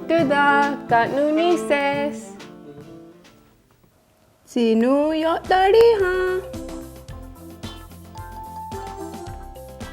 Duda, got new nieces. Sino yok dari ha?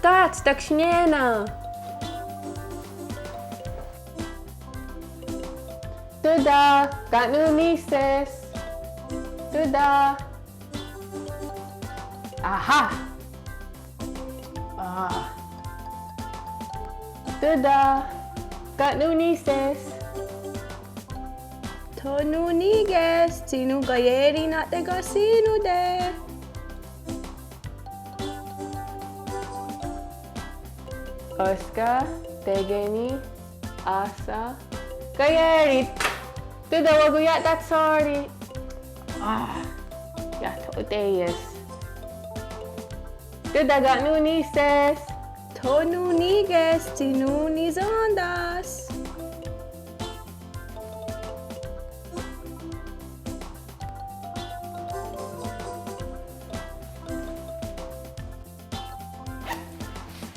That's Dakshniana. Duda, got new nieces. Duda. Aha. Duda, got new nieces. Tonu niges, sino gayeri na tega sino de? Oscar, Tegeni, Asa, Gayeri. Duda, wag uyat that sorry. Yeah, toteyes. Duda, got new nieces. Tonu niges, sino nizondas?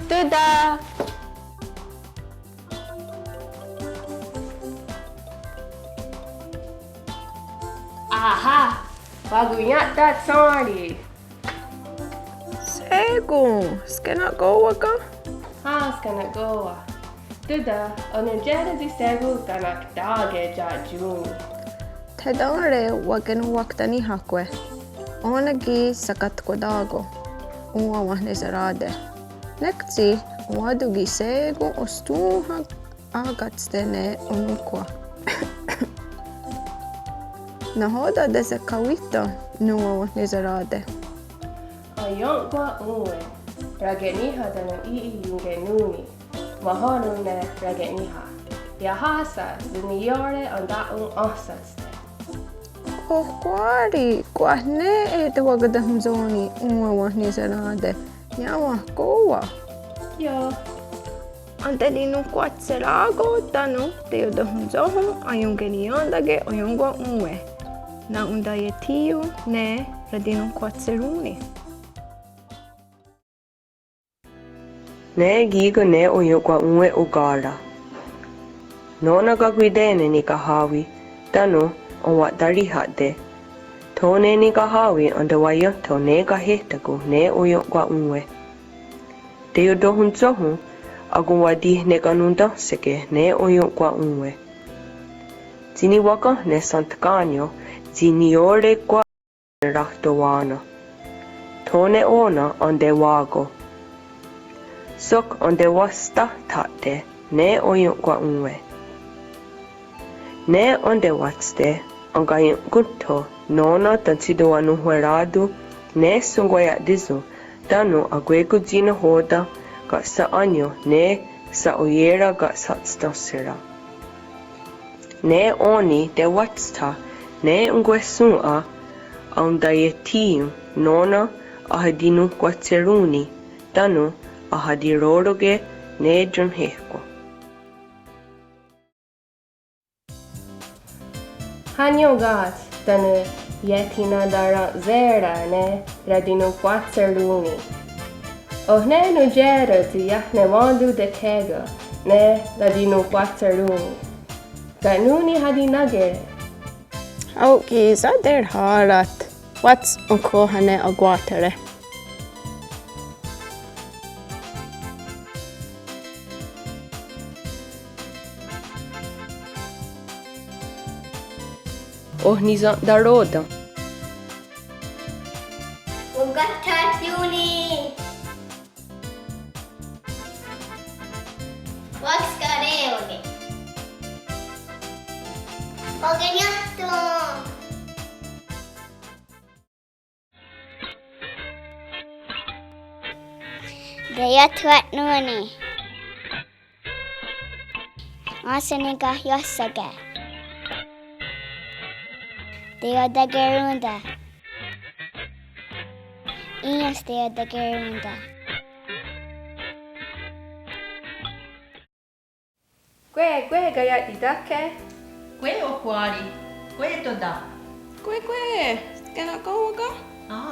Duda. Aha, wag uyat that sorry. Sego, skena go ka? Skana goa. Duda, onujera di segu kanak dage ja juni. Tedare wagen waktani hakwe. Onagi sakat ko dago. Uwa wahne zarade. Nekti wadugi sego ostuha agatstene onukwa. Nahoda dese kawita nuwa wahne zarade. Ayonkwa uwe. Rageniha dano yunge nuni. Mahonune rageniha. Yahasa ziniyore onda osaste. Kwari, kwahne ete wagada mzoni uwa wahne zarade. Nyawa kowa. Yo. Ante dinu kwatselago tanu teo da mzoho ayunge niyondage oyongwa uwe. Na unda yetiu ne radinu kwatseruni. Ne gigo ne oyokwa unwe ugala. Nona gagwidene ni kahawi, tano on wat dari hade. Tone ni kahawi on the wayoto ne kahetago ne oyokwa unwe. Teo dohun zohu, agun wadi ne kanunda seke ne oyokwa unwe. Zini waka ne santakanyo, zini ore kwa rahtowana. Tone ona on the wago. Sok on de wasta tate ne oyokwa unwe. Ne on de watste on gayon gunto nona tansido anu hueradu ne sungwaya dizu dano agwego jina hoda ga sa anyo ne sa oyera ga sa stasira. Ne oni de watsta ne ungwesua on da yetiu nona ahadinu kwatseruni dano ahadiroge ne junheko. Hanyo gas dano yetina dara zera ne radino quatzerluni. Ohne no jera ti yahne wandu de kega ne radino quatzerluni. Ganuni hadinagere. Auki sa der harat. What's unko hane agwatere? Ohniza daroda. Ugatatuli. Waxcareole. Ogeniato. Gayatwat nuni. Asenika yossage. Teo da gerunda. Ias teo da gerunda. Kue gaya didake. Kue o kuari. Kue toda. Kue, skena kauaka?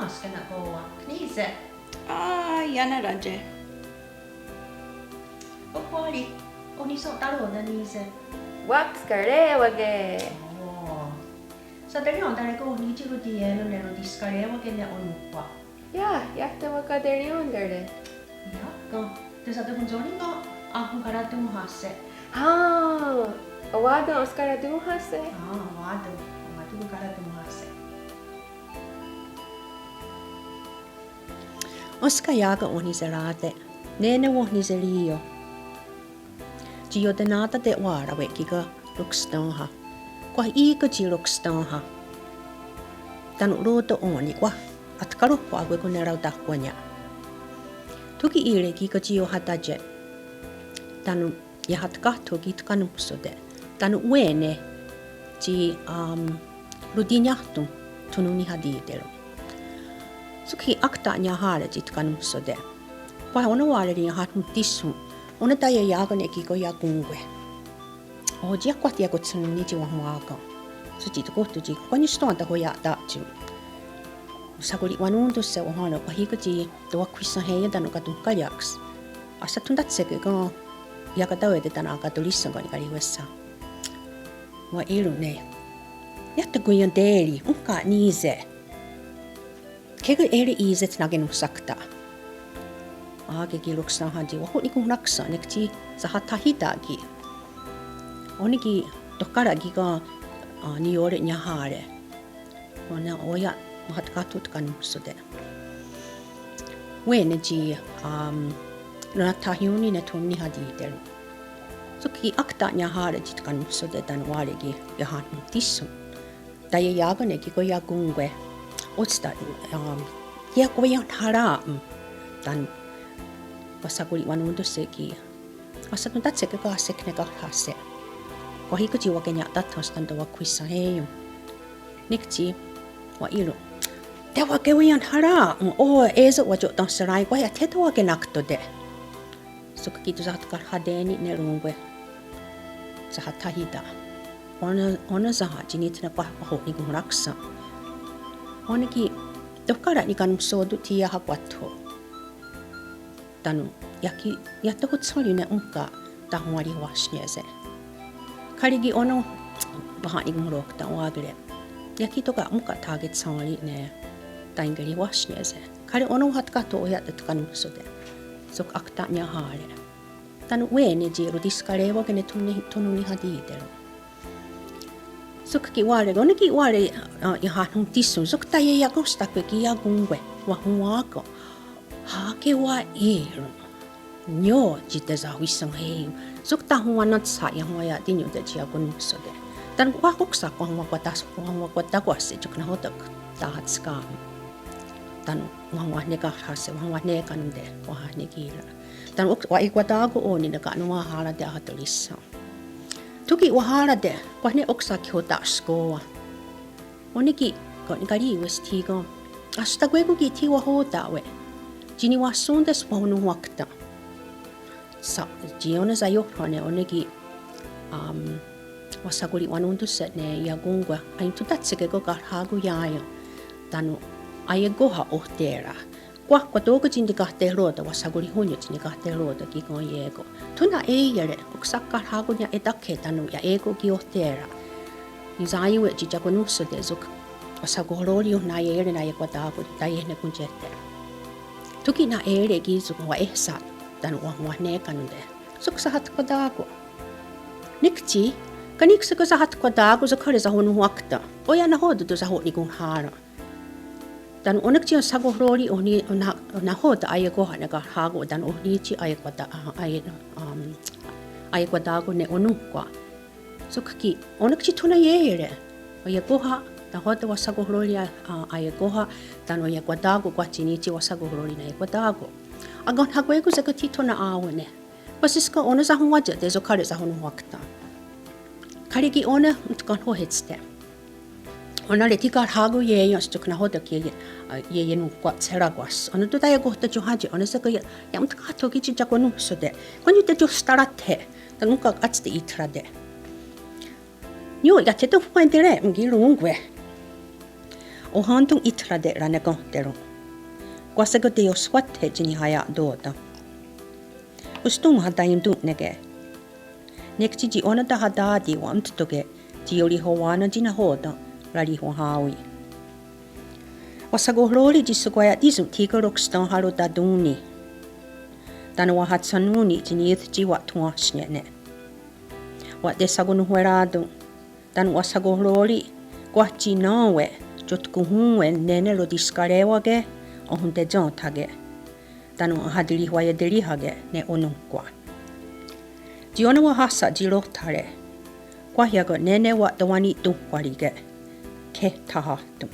Skena koa. Knise. Jana raje. O kuari. O niso taro na nise. Wax karewage. Sa dari on tare ko ni chiru di eno nero diskare wa kenya onukwa. Ya, yakta wakaderi onderde. Ya, ko. Te sa te funzoni ko. Ahun karatu hase. Awado Oscar duhase. Wado. Wado karatu hase. Oska jaga oni serate. Nene wo ni serio. Gio de nata de wara we kika lukstanha. Kwa ika ji lukstanha. Tanu roto oni kwa. At karo kwa we kunera takwanya. Tuki ire kika gio hataje. Tanu ja hatkahto kit kanupsode. Tanu uene ji ludinjahtu tununi hadidelo. Suki akta nya hale jit kanupsode. Pai ona wale ri hatmu tissu. Ona taia jaagane kiko ja kungwe. O ji akwati ko tsunni ji wahmuaka. Suji to kohtu ji konistanta hoja taatju. Sakuri wanuntusse ohana ko hikaji to kwissa heja tanu katun kajaks. Asa tundatseke ko jaka tavoitetaan alkaa tulissankaan kariwessa. Wa ilune. Jättä kuin on teeli, unka niise. Kego eri iiset nagenut sakta. Aake kiluksan hanji wahu niku naksa nekti sahatta hitaki. Oniki tokkaragi ka ni ore nyahare. Ona oja mahat katut kanusode. Weneji no tahiuni ne tunni haditelu. Suki akta nya hare jit kanusode tan waregi ja han tissu. Tai jaagane ki ko ja kungwe. Otsta ja ko ja haram tan pasakuli wanuntusse ki. Asatun tatseke ka sekne ka hasse. Ko hikuji wa kenya tathostan to wa kwissa heyu. Nikti wa ilu. Te wa ke wian haram. Ezo wa jo tan sarai ko ja teto wa ke naktode. Suka kitu saat kar hadeni ne rungwe. Sahat tahida. Ona sahat jinit na paho ni kung raksa. Ona ki tokkara ni kanum sodu tia hakwatho. Tanu yaki yatta kutsali ne unka tahwari wasnyese. Karigi ono baha ni kung rokta wagre. Yaki toka muka target sali ne taingari wasnyese. Kari ono hatkato oyat kanum sode. Sok akta nya hare. Tanu wene jiru diskareva kene tununi hadidelo. Sok ki ware oneki ware ja hun tissu sok taye ja kosta ki ja kungwe wa huako. Hake wa ero. Nyo jite za wisang hei. Sok ta huanat sa ja hoya tinyo de ja kunusode. Tan wa hoksa ko wa kwatas ko wa kwatakwase jukna hotak tahat skam. Tanu wah neka hase wah neka nunde wah nekira tan wa ikwatago oni neka nuwa hala de hatolissa tuki wahala de wah ne oksa ki hota skoa oniki ko nikari westi go asta gwego ki ti wa hota we jini wa sundes wa nu wakta sa jiona za yo hone oniki wasaguri wanuntu set ne yagungwa ain tutatseke go ka hagu yaya tanu ai goha ohtera. Kwa toka jinti kahte ruota wasaguri hunyo jinti kahte ruota ki ko yego. Tuna eijere oksakka hagunya etakhetanu ja ego ki ohtera. Izaiwe jijako nusso de zuk wasagorori na yere na yekwataku tai ne kunjette. Tuki na ere ki zuk wa ehsa tanu wa ne kanunde. Zuk sahat kwataku. Nikchi kanikse ko sahat kwataku zakhare za honu wakta. Oya na hodu to za honi kun hara. Dan onekji on sago rori oni na hoda ay goha na hago dan oni chi ay kwata go ne onukwa so kaki onekji tuna yere oya goha na hoda wa sago rori ay goha dan oya kwata go kwa chini chi wa sago rori na kwata go agon hago ego sa kati tuna awene basiska ona sa huwaja de zo kare sa honu wakta kare ki ona utkan ho hetste ona le tikar hago ye yos tukna hoda ki ye nu kwa tseragas ona to tayo kohta jo haji ona sa kaya yam ka to ki cha konu so de kon yute jo starate Tanunka atste itrade. Nyo yateto fuentere mgilungwe. O hantung itrade ranegotero. Kwasago deo swate jini haya doda. Ustung hadaim nege. Nekti ji onada hadadi wa amtutoge jioli howana jina hoda rari ho hawi. Wasago hlori jisukwaya disum tigarokstang halo daduni. Tano wa hatsanuni jini yuthji wa tuwa shnyene. Wa desago nuherado. Tano wasago hlori kwa jinawe jotkuhunwe nene lo diskarewage ohunte jontage. Tano hadiri hwaya derihage ne onunkwa. Jiona wa hasa jirotare. Kwa hiago nene wa dawani tuhwarige. Ke tahatum.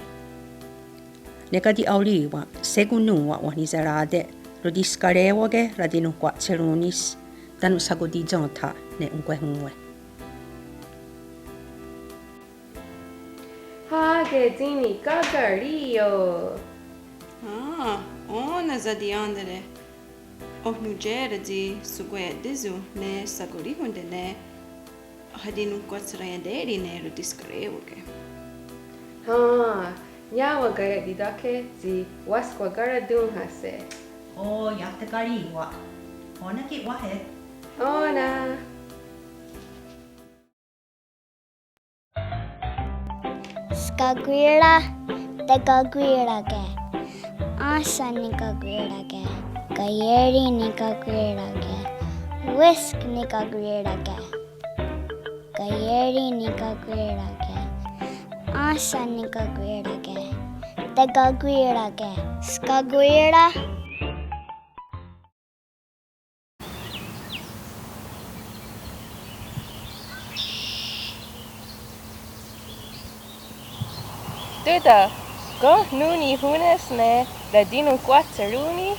Nekadi auli wa segunu wa wanizarade lo diskarewage radino kwa tserunis tano sago di jonta ne unkwe. Hage dini kagario. Ona zadiandere. Ohnujere di sugwe dizu ne sagori hunde ne hadinu kwatsrayanderi ne lo diskarewage. Nyawa gaya didake zi waskwa gara dunhase. Oh, yatakari wa. Ona ki wahe. Ona. Skagwira, tagagwira ke. Asa nikagwira ke. Kayeri nikagwira ke. Whisk nikagwira ke. Kayeri nikagwira ke. Asa nikagwira ke. Tagagwira ke. Skagwira. Duda, go nuni hunes ne da dinu quatzeruni.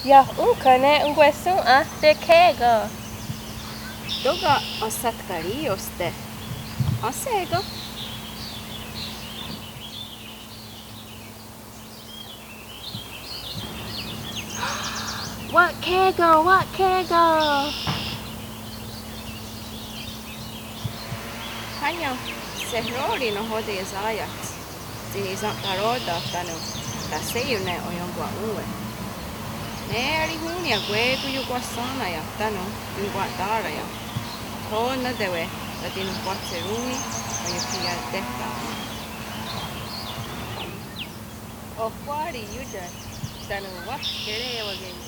Ya unkane ungwesun te kego. Doga asatkari oste. Asego. What kego? What kego? Kanyo, sehrori no hode zayat. Di zantaroda tano. Taseyu ne oyongwa uwe. Ne arihuni agwe kuyu kwasana ya tano. Yungwa dara ya. Hona dewe. Latino kwatseruni. Oyukia deka. O kwari yuja. Tano what kereo again.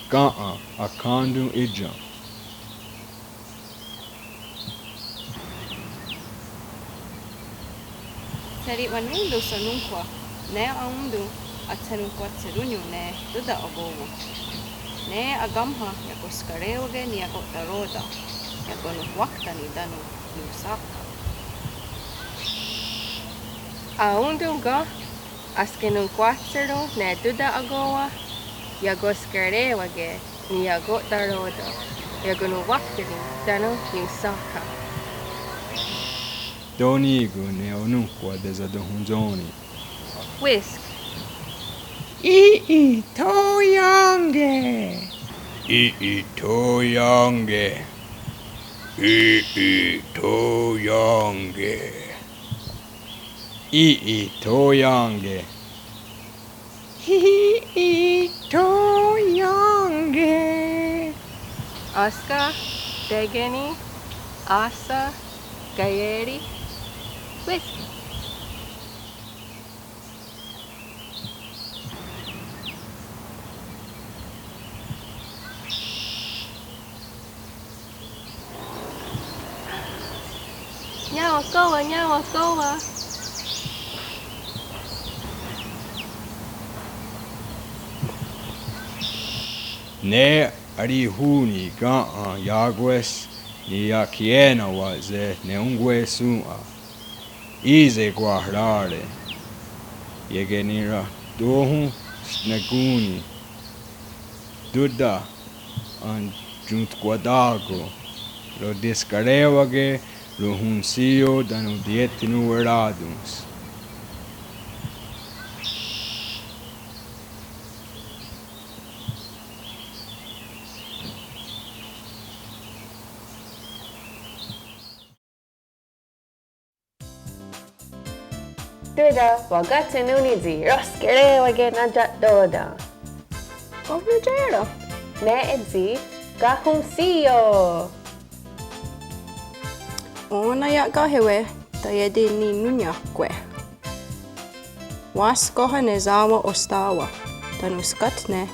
Ka'a akandu ija. Teri wanundo sanunkwa. Ne aundu atsanunkwa tserunyu ne duda ogowo. Ne agamha yako skareoge ni yako taroda. Yako nukwakta ni danu nusaka. Aundunga, askenun quatzero ne duda agoa. Yago skarewage ni yago daroda. Yago no waktini dano nusaka. Donigo ne onunkwa dezadohunzoni. Whisk. Ii toyange. Ii toyange. Ii toyange. Ii toyange. Ii toyange. Aska, Degeni, Asa, Gayeri, Whisk. Nyawa koa. Ne arihuni ga'a yagwes ni yakiena waze ne ungwesua. Ize guahrare. Yegenira dohu sneguni. Duda an junt quadago. Lo discarevage lo huncio danu dietinu eradums. Tuda, wagatanunizi, roskere wagenajat doda. Ovnujero. Ne edzi, gahumsiyo. Ona ya gahewe, tayedi ni nunyakwe. Waskoha nezawa ostawa, tanuskatne.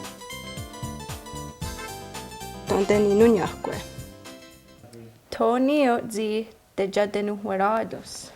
Donde ni nunyakwe. Tonio zi de jadenu huerados.